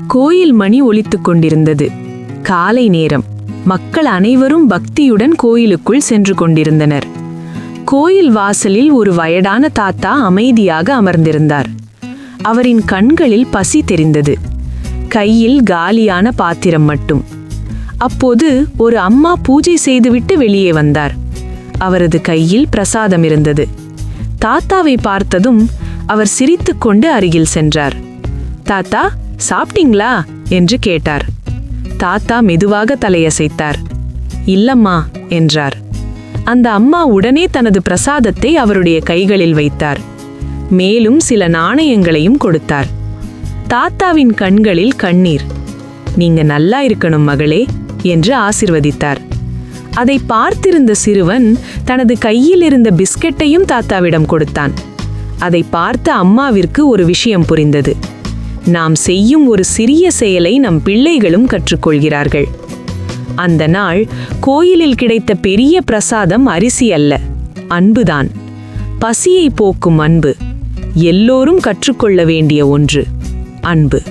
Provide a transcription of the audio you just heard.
கோயில் மணி ஒலித்துக் கொண்டிருந்தது. காலை நேரம். மக்கள் அனைவரும் பக்தியுடன் கோயிலுக்குள் சென்று கொண்டிருந்தனர். கோயில் வாசலில் ஒரு வயதான தாத்தா அமைதியாக அமர்ந்திருந்தார். அவரின் கண்களில் பசி தெரிந்தது. கையில் காலியான பாத்திரம் மட்டும். அப்போது ஒரு அம்மா பூஜை செய்துவிட்டு வெளியே வந்தார். அவரது கையில் பிரசாதம் இருந்தது. தாத்தாவை பார்த்ததும் அவர் சிரித்துக்கொண்டு அருகில் சென்றார். தாத்தா, சாப்பிட்டீங்களா என்று கேட்டார். தாத்தா மெதுவாக தலையசைத்தார். இல்லம்மா என்றார். அந்த அம்மா உடனே தனது பிரசாதத்தை அவருடைய கைகளில் வைத்தார். மேலும் சில நாணயங்களையும் கொடுத்தார். தாத்தாவின் கண்களில் கண்ணீர். நீங்க நல்லா இருக்கணும் மகளே என்று ஆசிர்வதித்தார். அதை பார்த்திருந்த சிறுவன் தனது கையில் இருந்த பிஸ்கெட்டையும் தாத்தாவிடம் கொடுத்தான். அதை பார்த்த அம்மாவிற்கு ஒரு விஷயம் புரிந்தது. நாம் செய்யும் ஒரு சிறிய செயலை நம் பிள்ளைகளும் கற்றுக்கொள்கிறார்கள். அந்த நாள் கோயிலில் கிடைத்த பெரிய பிரசாதம் அரிசி அல்ல, அன்புதான். பசியை போக்கும் அன்பு. எல்லோரும் கற்றுக்கொள்ள வேண்டிய ஒன்று. அன்பு.